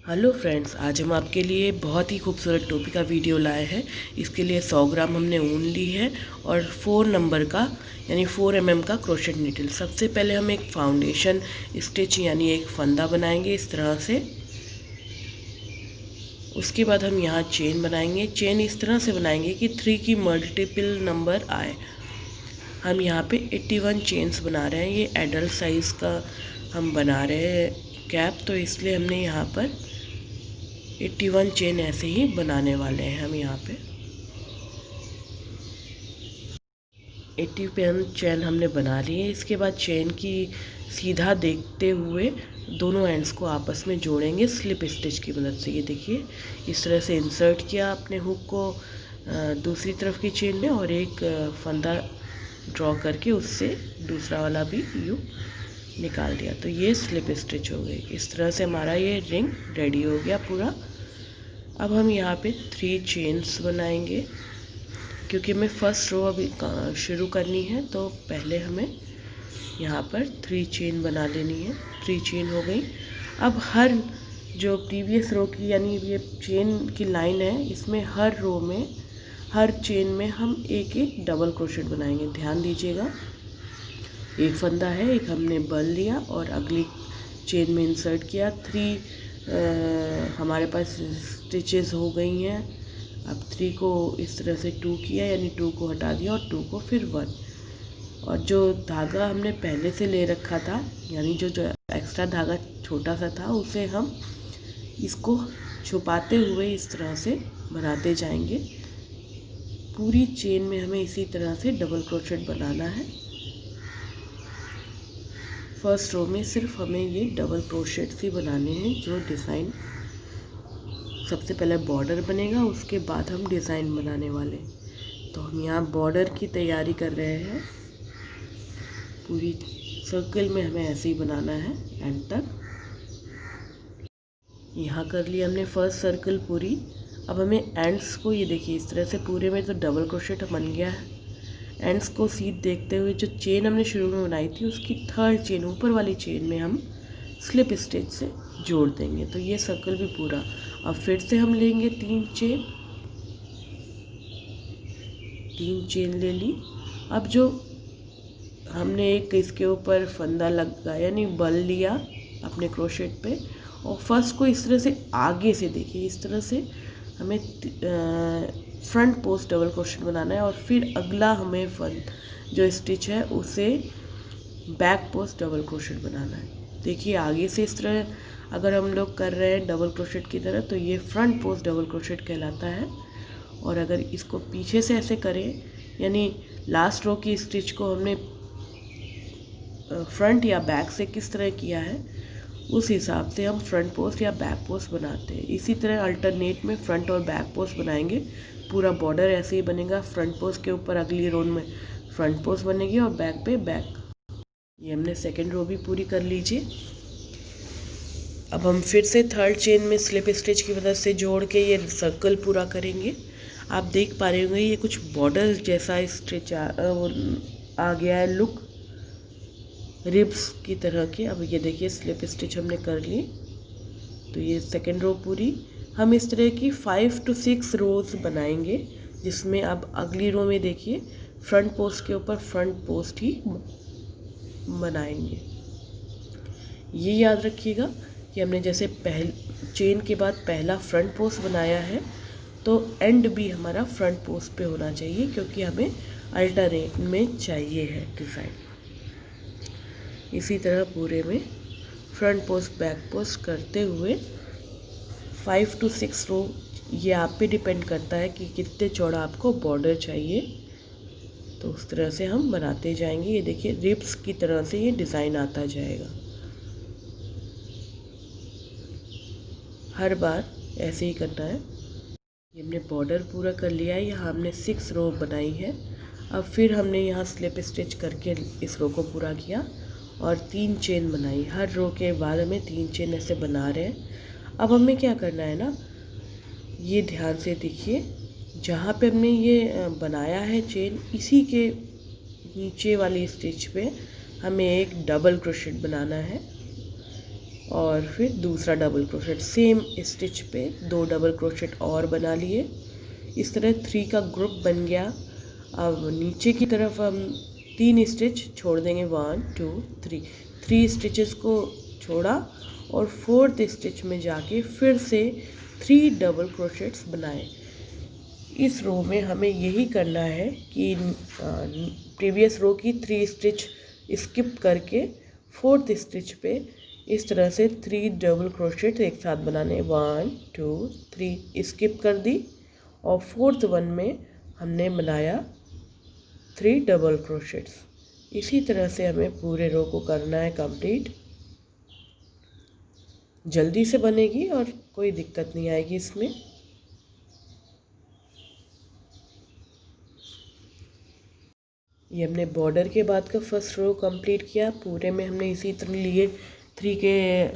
Hello friends, आज हम आपके लिए बहुत ही खूबसूरत टोपी का वीडियो लाए हैं। इसके लिए 100 ग्राम हमने ऊन ली है और 4 नंबर का यानी 4 mm का क्रोशेट नीडल। सबसे पहले हम एक फाउंडेशन स्टिच यानी एक फंदा बनाएंगे इस तरह से। उसके बाद हम यहाँ चेन बनाएंगे। चेन इस तरह से बनाएंगे कि 3 की मल्टीपल नंबर आए। हम यहाँ पे 81 चेन्स बना रहे हैं। ये एडल्ट साइज़ का हम बना रहे हैं कैप, तो इसलिए हमने यहाँ पर 81 चेन ऐसे ही बनाने वाले हैं। हम यहाँ पे 81 चेन हमने बना ली है। इसके बाद चेन की सीधा देखते हुए दोनों एंड्स को आपस में जोड़ेंगे स्लिप स्टिच की मदद से। ये देखिए, इस तरह से इंसर्ट किया अपने हुक को दूसरी तरफ की चेन में और एक फंदा ड्रॉ करके उससे दूसरा वाला भी यूँ निकाल दिया, तो ये स्लिप स्टिच हो गई। इस तरह से हमारा ये रिंग रेडी हो गया पूरा। अब हम यहाँ पे 3 चेन्स बनाएंगे क्योंकि हमें फर्स्ट रो अभी शुरू करनी है, तो पहले हमें यहाँ पर 3 चेन बना लेनी है। 3 चेन हो गई। अब हर जो प्रीवियस रो की यानी ये चेन की लाइन है, इसमें हर रो में हर चेन में हम एक एक डबल क्रोशेट बनाएंगे। ध्यान दीजिएगा, एक फंदा है, एक हमने बल लिया और अगली चेन में इंसर्ट किया। 3 हमारे पास स्टिचेस हो गई हैं। अब 3 को इस तरह से 2 किया यानी 2 को हटा दिया और 2 को फिर 1। और जो धागा हमने पहले से ले रखा था यानी जो एक्स्ट्रा धागा छोटा सा था, उसे हम इसको छुपाते हुए इस तरह से बनाते जाएंगे। पूरी चेन में हमें इसी तरह से डबल क्रोशेट बनाना है। फर्स्ट रो में सिर्फ हमें ये डबल क्रोशेट्स ही बनाने हैं। जो डिज़ाइन सबसे पहले बॉर्डर बनेगा, उसके बाद हम डिज़ाइन बनाने वाले। तो हम यहाँ बॉर्डर की तैयारी कर रहे हैं। पूरी सर्कल में हमें ऐसे ही बनाना है एंड तक। यहाँ कर लिया हमने फर्स्ट सर्कल पूरी। अब हमें एंड्स को, ये देखिए, इस तरह से पूरे में तो डबल क्रोशेट बन गया है। एंड्स को सीध देखते हुए जो चेन हमने शुरू में बनाई थी, उसकी 3rd चेन ऊपर वाली चेन में हम स्लिप स्टिच से जोड़ देंगे। तो ये सर्कल भी पूरा। अब फिर से हम लेंगे 3 चेन ले ली। अब जो हमने एक इसके ऊपर फंदा लगा यानी बल लिया अपने क्रोशेट पे, और फर्स्ट को इस तरह से आगे से देखिए, इस तरह से हमें फ्रंट पोस्ट डबल क्रोशेट बनाना है और फिर अगला हमें जो स्टिच है उसे बैक पोस्ट डबल क्रोशेट बनाना है। देखिए, आगे से इस तरह अगर हम लोग कर रहे हैं डबल क्रोशेट की तरह, तो ये फ्रंट पोस्ट डबल क्रोशेट कहलाता है। और अगर इसको पीछे से ऐसे करें यानी लास्ट रो की स्टिच को हमने फ्रंट या बैक से किस तरह किया है, उस हिसाब से हम फ्रंट पोस्ट या बैक पोस्ट बनाते हैं। इसी तरह अल्टरनेट में फ्रंट और बैक पोस्ट बनाएंगे। पूरा बॉर्डर ऐसे ही बनेगा। फ्रंट पोस्ट के ऊपर अगली रो में फ्रंट पोस्ट बनेगी और बैक पे बैक। ये हमने सेकेंड रो भी पूरी कर लीजिए। अब हम फिर से 3rd चेन में स्लिप स्टिच की मदद से जोड़ के ये सर्कल पूरा करेंगे। आप देख पा रहे होंगे ये कुछ बॉर्डर जैसा स्टिच आ गया है, लुक रिब्स की तरह के। अब ये देखिए, स्लिप स्टिच हमने कर ली। तो ये सेकेंड रो पूरी। हम इस तरह की 5 to 6 रोज़ बनाएंगे, जिसमें अब अगली रो में देखिए फ्रंट पोस्ट के ऊपर फ्रंट पोस्ट ही बनाएंगे। ये याद रखिएगा कि हमने जैसे चेन के बाद पहला फ्रंट पोस्ट बनाया है, तो एंड भी हमारा फ्रंट पोस्ट पे होना चाहिए, क्योंकि हमें अल्टरनेट में चाहिए है डिज़ाइन। इसी तरह पूरे में फ्रंट पोस्ट बैक पोस्ट करते हुए 5 to 6 रो, ये आप पे डिपेंड करता है कि कितने चौड़ा आपको बॉर्डर चाहिए। तो उस तरह से हम बनाते जाएंगे। ये देखिए, रिब्स की तरह से ये डिज़ाइन आता जाएगा। हर बार ऐसे ही करना है। ये हमने बॉर्डर पूरा कर लिया है। यहाँ हमने 6 रो बनाई है। अब फिर हमने यहाँ स्लिप स्टिच करके इस रो को पूरा किया और 3 चेन बनाई। हर रो के बाद हमें 3 चेन ऐसे बना रहे हैं। अब हमें क्या करना है ना, ये ध्यान से देखिए, जहाँ पे हमने ये बनाया है चेन, इसी के नीचे वाली स्टिच पे हमें एक डबल क्रोशेट बनाना है और फिर दूसरा डबल क्रोशेट सेम स्टिच पे 2 डबल क्रोशेट और बना लिए। इस तरह 3 का ग्रुप बन गया। अब नीचे की तरफ हम 3 स्टिच छोड़ देंगे, 1 2 3, 3 स्टिचेस को छोड़ा और 4th स्टिच में जाके फिर से 3 डबल क्रोशेट्स बनाए। इस रो में हमें यही करना है कि प्रीवियस रो की 3 स्टिच स्किप करके 4th स्टिच पे इस तरह से 3 डबल क्रोशेट एक साथ बनाने, 1 2 3 स्किप कर दी और 4th वन में हमने बनाया 3 डबल क्रोशेट्स। इसी तरह से हमें पूरे रो को करना है कंप्लीट। जल्दी से बनेगी और कोई दिक्कत नहीं आएगी इसमें। ये हमने बॉर्डर के बाद का फर्स्ट रो कंप्लीट किया। पूरे में हमने इसी तरह लिए, 3 के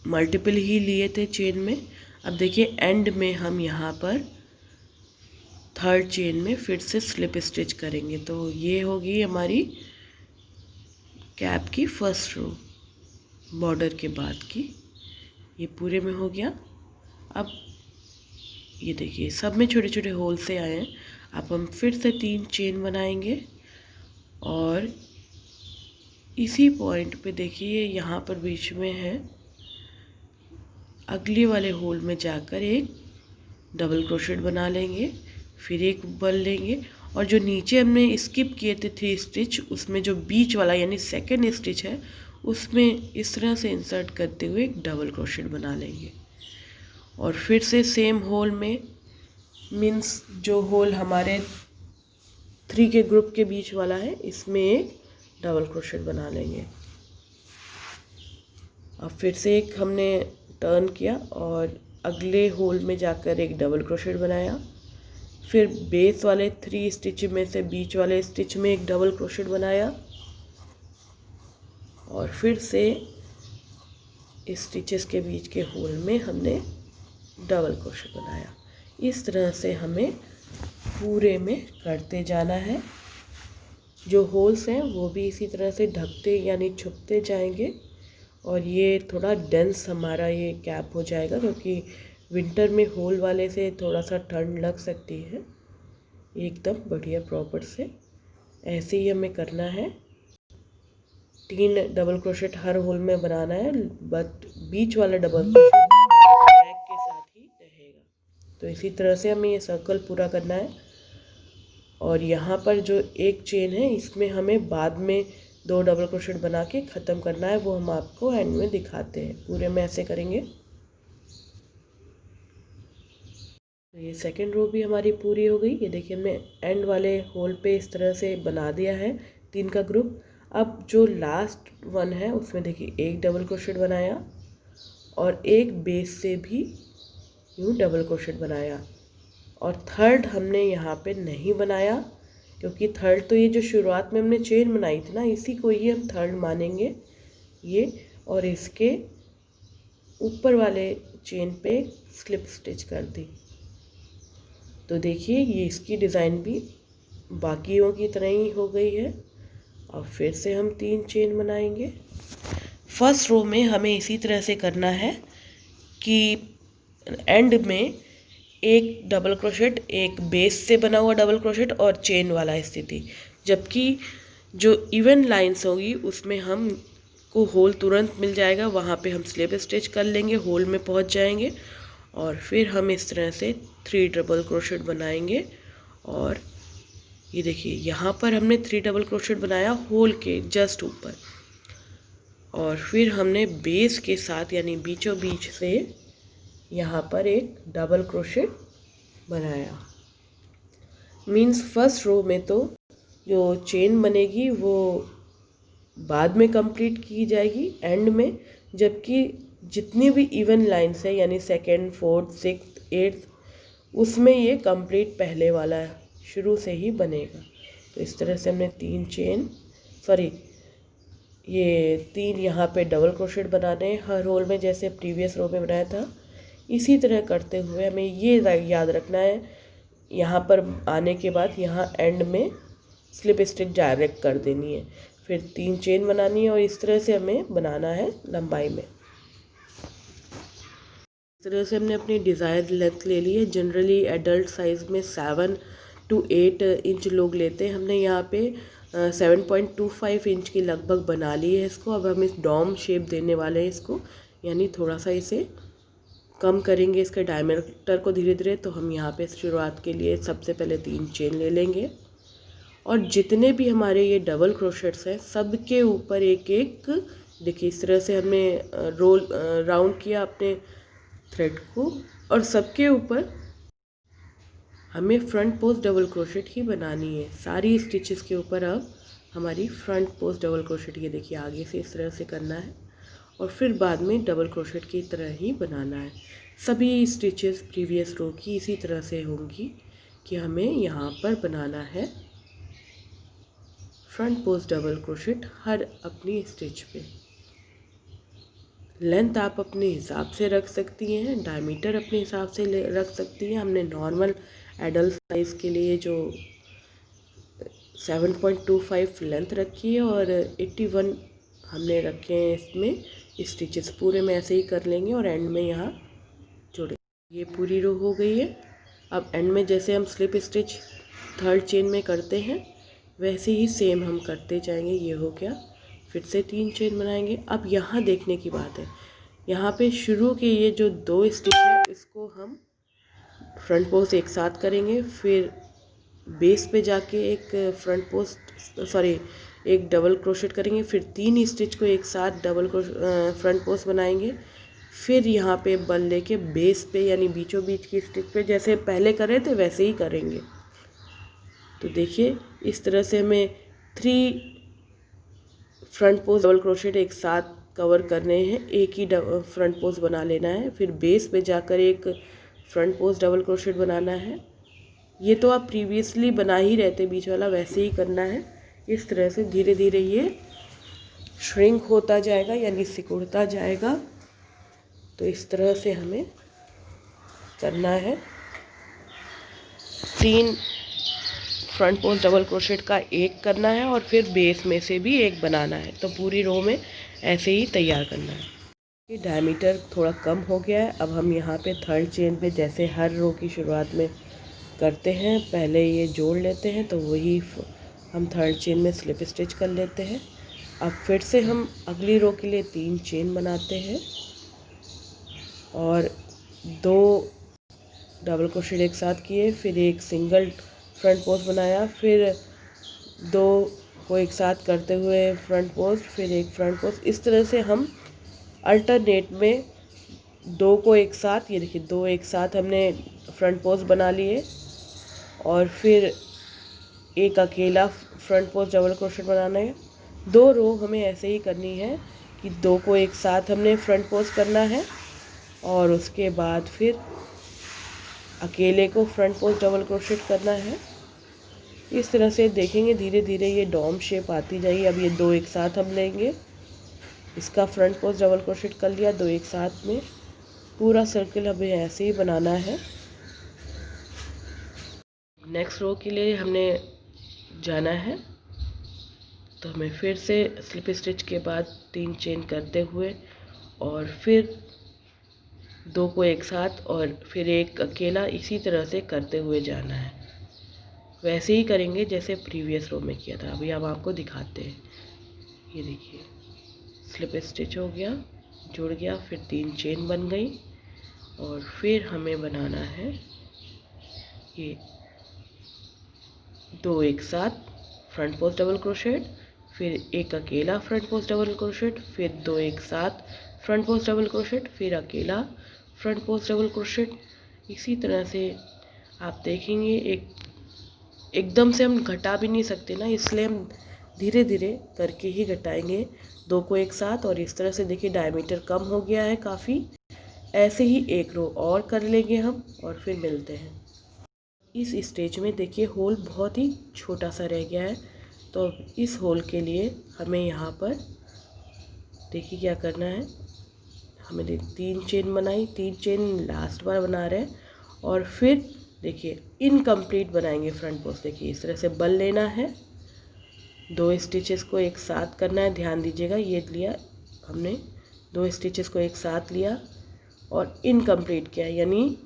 मल्टीपल ही लिए थे चेन में। अब देखिए एंड में हम यहाँ पर 3rd चेन में फिर से स्लिप स्टिच करेंगे। तो ये होगी हमारी कैप की फर्स्ट रो बॉर्डर के बाद की। ये पूरे में हो गया। अब ये देखिए सब में छोटे छोटे होल से आए हैं। अब हम फिर से 3 चेन बनाएंगे और इसी पॉइंट पे देखिए यहाँ पर बीच में है, अगले वाले होल में जाकर एक डबल क्रोशेट बना लेंगे, फिर एक बल लेंगे और जो नीचे हमने स्किप किए थे 3 स्टिच, उसमें जो बीच वाला यानी 2nd स्टिच है उसमें इस तरह से इंसर्ट करते हुए एक डबल क्रोशेट बना लेंगे और फिर से सेम होल में, मीन्स जो होल हमारे 3 के ग्रुप के बीच वाला है इसमें एक डबल क्रोशेट बना लेंगे। अब फिर से एक हमने टर्न किया और अगले होल में जाकर एक डबल क्रोशेट बनाया, फिर बेस वाले 3 स्टिच में से बीच वाले स्टिच में एक डबल क्रोशेट बनाया और फिर से स्टिचेस के बीच के होल में हमने डबल क्रोशेट बनाया। इस तरह से हमें पूरे में करते जाना है। जो होल्स हैं वो भी इसी तरह से ढकते यानी छुपते जाएंगे और ये थोड़ा डेंस हमारा ये कैप हो जाएगा, क्योंकि विंटर में होल वाले से थोड़ा सा ठंड लग सकती है। एकदम बढ़िया प्रॉपर से ऐसे ही हमें करना है। 3 डबल क्रोशेट हर होल में बनाना है, बट बीच वाला डबल क्रोशेट बैक के साथ ही रहेगा। तो इसी तरह से हमें ये सर्कल पूरा करना है और यहाँ पर जो एक चेन है इसमें हमें बाद में 2 डबल क्रोशेट बना के ख़त्म करना है, वो हम आपको एंड में दिखाते हैं। पूरे में ऐसे करेंगे। तो ये 2nd रो भी हमारी पूरी हो गई। ये देखिए हमने एंड वाले होल पे इस तरह से बना दिया है 3 का ग्रुप। अब जो लास्ट वन है उसमें देखिए एक डबल क्रोशेट बनाया और एक बेस से भी यूँ डबल क्रोशेट बनाया और 3rd हमने यहाँ पे नहीं बनाया, क्योंकि 3rd तो ये जो शुरुआत में हमने चेन बनाई थी ना, इसी को ही हम 3rd मानेंगे ये। और इसके ऊपर वाले चेन पे स्लिप स्टिच कर दी। तो देखिए ये इसकी डिज़ाइन भी बाकियों की तरह ही हो गई है। अब फिर से हम 3 चेन बनाएंगे। फर्स्ट रो में हमें इसी तरह से करना है कि एंड में एक डबल क्रोशेट, एक बेस से बना हुआ डबल क्रोशेट और चेन वाला स्थिति, जबकि जो इवन लाइंस होगी उसमें हम को होल तुरंत मिल जाएगा, वहाँ पे हम स्लिप स्टिच कर लेंगे, होल में पहुँच जाएंगे और फिर हम इस तरह से 3 डबल क्रोशेट बनाएंगे। और ये देखिए यहाँ पर हमने 3 डबल क्रोशेट बनाया होल के जस्ट ऊपर और फिर हमने बेस के साथ यानी बीचों बीच से यहाँ पर एक डबल क्रोशेट बनाया। मीन्स फर्स्ट रो में तो जो चेन बनेगी वो बाद में कंप्लीट की जाएगी एंड में, जबकि जितनी भी इवन लाइंस है यानी 2nd 4th 6th 8th उसमें ये कंप्लीट पहले वाला शुरू से ही बनेगा। तो इस तरह से हमने 3 चेन ये 3 यहाँ पे डबल क्रोशेट बनाने हर रोल में, जैसे प्रीवियस रो में बनाया था। इसी तरह करते हुए हमें ये याद रखना है, यहाँ पर आने के बाद यहाँ एंड में स्लिप स्टिच डायरेक्ट कर देनी है। फिर 3 चेन बनानी है और इस तरह से हमें बनाना है लंबाई में। इस तरह से हमने अपनी डिज़ायर्ड लेंथ ले ली है। जनरली एडल्ट साइज़ में 7 to 8 इंच लोग लेते हैं। हमने यहाँ पे 7.25 इंच की लगभग बना ली है इसको। अब हम इस डॉम शेप देने वाले हैं इसको, यानी थोड़ा सा इसे कम करेंगे इसके डायमीटर को धीरे धीरे। तो हम यहाँ पे शुरुआत के लिए सबसे पहले 3 चेन ले लेंगे और जितने भी हमारे ये डबल क्रोशेट्स हैं सबके ऊपर एक एक, देखिए इस तरह से हमने रोल राउंड किया अपने थ्रेड को और सबके ऊपर हमें फ्रंट पोस्ट डबल क्रोशेट ही बनानी है। सारी स्टिचेस के ऊपर अब हमारी फ्रंट पोस्ट डबल क्रोशेट, ये देखिए आगे से इस तरह से करना है और फिर बाद में डबल क्रोशेट की तरह ही बनाना है। सभी स्टिचेस प्रीवियस रो की इसी तरह से होंगी कि हमें यहाँ पर बनाना है फ्रंट पोस्ट डबल क्रोशेट हर अपनी स्टिच पे। लेंथ आप अपने हिसाब से रख सकती हैं, डायमीटर अपने हिसाब से रख सकती हैं। हमने नॉर्मल एडल्ट साइज़ के लिए जो 7.25 लेंथ रखी है और 81 हमने रखे हैं इसमें स्टिचेस। पूरे में ऐसे ही कर लेंगे और एंड में यहाँ जोड़े। ये पूरी रो हो गई है। अब एंड में जैसे हम स्लिप स्टिच थर्ड चेन में करते हैं वैसे ही सेम हम करते जाएंगे। ये हो गया, फिर से 3 चेन बनाएंगे। अब यहाँ देखने की बात है, यहाँ पे शुरू के ये जो 2 स्टिच है इसको हम फ्रंट पोस्ट एक साथ करेंगे, फिर बेस पे जाके एक फ्रंट पोस्ट एक डबल क्रोशेट करेंगे, फिर 3 स्टिच को एक साथ डबल फ्रंट पोस्ट बनाएंगे, फिर यहाँ पे बल लेके बेस पे यानी बीचों बीच की स्टिच पे जैसे पहले कर रहे थे वैसे ही करेंगे। तो देखिए इस तरह से हमें 3 फ्रंट पोस्ट डबल क्रोशेट एक साथ कवर करने हैं, एक ही फ्रंट पोस्ट बना लेना है, फिर बेस पे जाकर एक फ्रंट पोस्ट डबल क्रोशेट बनाना है। ये तो आप प्रीवियसली बना ही रहते बीच वाला, वैसे ही करना है। इस तरह से धीरे धीरे ये श्रिंक होता जाएगा यानी सिकुड़ता जाएगा। तो इस तरह से हमें करना है। 3 फ्रंट पोस्ट डबल क्रोशेट का एक करना है और फिर बेस में से भी एक बनाना है। तो पूरी रो में ऐसे ही तैयार करना है। ये डायमीटर थोड़ा कम हो गया है। अब हम यहाँ पे थर्ड चेन पे जैसे हर रो की शुरुआत में करते हैं पहले ये जोड़ लेते हैं, तो वही हम थर्ड चेन में स्लिप स्टिच कर लेते हैं। अब फिर से हम अगली रो के लिए 3 चेन बनाते हैं और 2 डबल क्रोशेट एक साथ किए, फिर एक सिंगल फ्रंट पोस्ट बनाया, फिर 2 को एक साथ करते हुए फ्रंट पोस्ट, फिर एक फ्रंट पोस्ट। इस तरह से हम अल्टरनेट में 2 को एक साथ, ये देखिए 2 एक साथ हमने फ्रंट पोस्ट बना लिए और फिर एक अकेला फ्रंट पोस्ट डबल क्रोशेट बनाना है। 2 रो हमें ऐसे ही करनी है कि 2 को एक साथ हमने फ्रंट पोस्ट करना है और उसके बाद फिर अकेले को फ्रंट पोस्ट डबल क्रोशेट करना है। इस तरह से देखेंगे धीरे धीरे ये डॉम शेप आती जाएगी। अब ये 2 एक साथ हम लेंगे, इसका फ्रंट पोस्ट डबल क्रोशेट कर लिया 2 एक साथ में। पूरा सर्कल हमें ऐसे ही बनाना है। नेक्स्ट रो के लिए हमने जाना है, तो हमें फिर से स्लिप स्टिच के बाद 3 चेन करते हुए और फिर 2 को एक साथ और फिर एक अकेला, इसी तरह से करते हुए जाना है। वैसे ही करेंगे जैसे प्रीवियस रो में किया था। अभी हम आपको दिखाते हैं। ये देखिए स्लिप स्टिच हो गया, जुड़ गया, फिर 3 चेन बन गई और फिर हमें बनाना है ये 2 एक साथ फ्रंट पोस्ट डबल क्रोशेट, फिर एक अकेला फ्रंट पोस्ट डबल क्रोशेट, फिर 2 एक साथ फ्रंट पोस्ट डबल क्रोशेट, फिर अकेला फ्रंट पोस्ट डबल क्रोशेट। इसी तरह से आप देखेंगे एकदम से हम घटा भी नहीं सकते ना, इसलिए हम धीरे धीरे करके ही घटाएंगे 2 को एक साथ। और इस तरह से देखिए डायमीटर कम हो गया है काफ़ी। ऐसे ही एक रो और कर लेंगे हम और फिर मिलते हैं। इस स्टेज में देखिए होल बहुत ही छोटा सा रह गया है, तो इस होल के लिए हमें यहाँ पर देखिए क्या करना है। हमने 3 चेन बनाई, 3 चेन लास्ट बार बना रहे हैं और फिर देखिए इनकम्प्लीट बनाएंगे फ्रंट पोस्ट। देखिए इस तरह से बल लेना है, 2 स्टिचेस को एक साथ करना है। ध्यान दीजिएगा, ये लिया हमने 2 स्टिचेस को एक साथ लिया और इनकम्प्लीट किया, यानी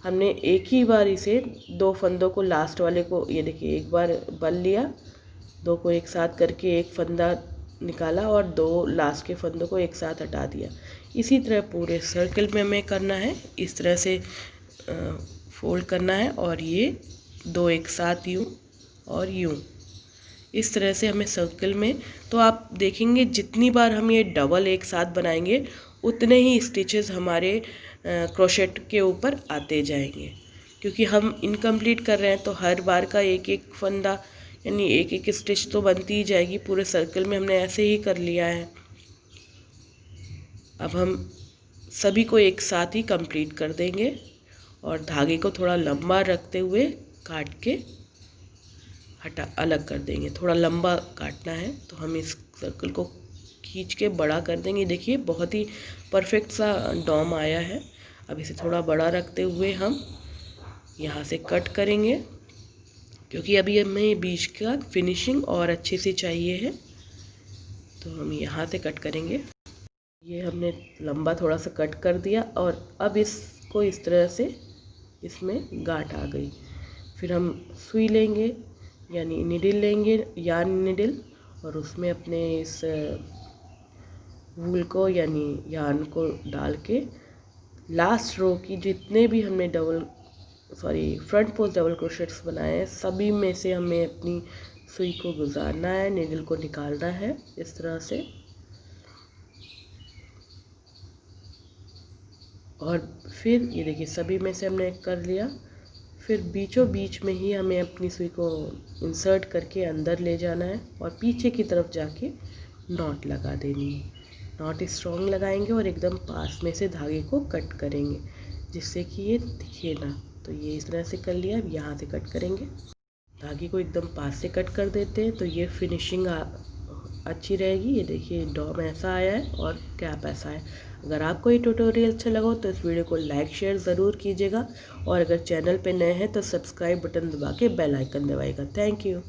हमने एक ही बार इसे 2 फंदों को लास्ट वाले को, ये देखिए, एक बार बल लिया, 2 को एक साथ करके एक फंदा निकाला और 2 लास्ट के फंदों को एक साथ हटा दिया। इसी तरह पूरे सर्कल में हमें करना है। इस तरह से फोल्ड करना है और ये 2 एक साथ यूँ और यूँ, इस तरह से हमें सर्कल में। तो आप देखेंगे जितनी बार हम ये डबल एक साथ बनाएंगे उतने ही स्टिचेस हमारे क्रोशेट के ऊपर आते जाएंगे, क्योंकि हम इनकम्प्लीट कर रहे हैं तो हर बार का एक एक फंदा यानी एक एक स्टिच तो बनती ही जाएगी। पूरे सर्कल में हमने ऐसे ही कर लिया है। अब हम सभी को एक साथ ही कंप्लीट कर देंगे और धागे को थोड़ा लंबा रखते हुए काट के अलग कर देंगे। थोड़ा लंबा काटना है तो हम इस सर्कल को खींच के बड़ा कर देंगे। देखिए बहुत ही परफेक्ट सा डॉम आया है। अब इसे थोड़ा बड़ा रखते हुए हम यहाँ से कट करेंगे, क्योंकि अभी हमें बीच का फिनिशिंग और अच्छे से चाहिए है, तो हम यहाँ से कट करेंगे। ये हमने लंबा थोड़ा सा कट कर दिया और अब इसको इस तरह से इसमें गांठ आ गई। फिर हम सुई लेंगे यानी निडिल लेंगे, यार्न निडिल, और उसमें अपने इस वूल को यानी यार्न को डाल के लास्ट रो की जितने भी हमने फ्रंट पोस्ट डबल क्रोशेट्स बनाए हैं सभी में से हमें अपनी सुई को गुजारना है, निडल को निकालना है इस तरह से, और फिर ये देखिए सभी में से हमने कर लिया। फिर बीचों बीच में ही हमें अपनी सुई को इंसर्ट करके अंदर ले जाना है और पीछे की तरफ जाके नॉट लगा देनी है। नॉट स्ट्रॉन्ग लगाएंगे और एकदम पास में से धागे को कट करेंगे जिससे कि ये दिखे ना। तो ये इस तरह से कर लिया। अब यहाँ से कट करेंगे, धागे को एकदम पास से कट कर देते हैं तो ये फिनिशिंग अच्छी रहेगी। ये देखिए डॉम ऐसा आया है और कैप ऐसा है। अगर आपको ये ट्यूटोरियल अच्छा लगा हो तो इस वीडियो को लाइक शेयर ज़रूर कीजिएगा और अगर चैनल पे नए हैं तो सब्सक्राइब बटन दबा के बेल आइकन दबाइएगा। Thank you.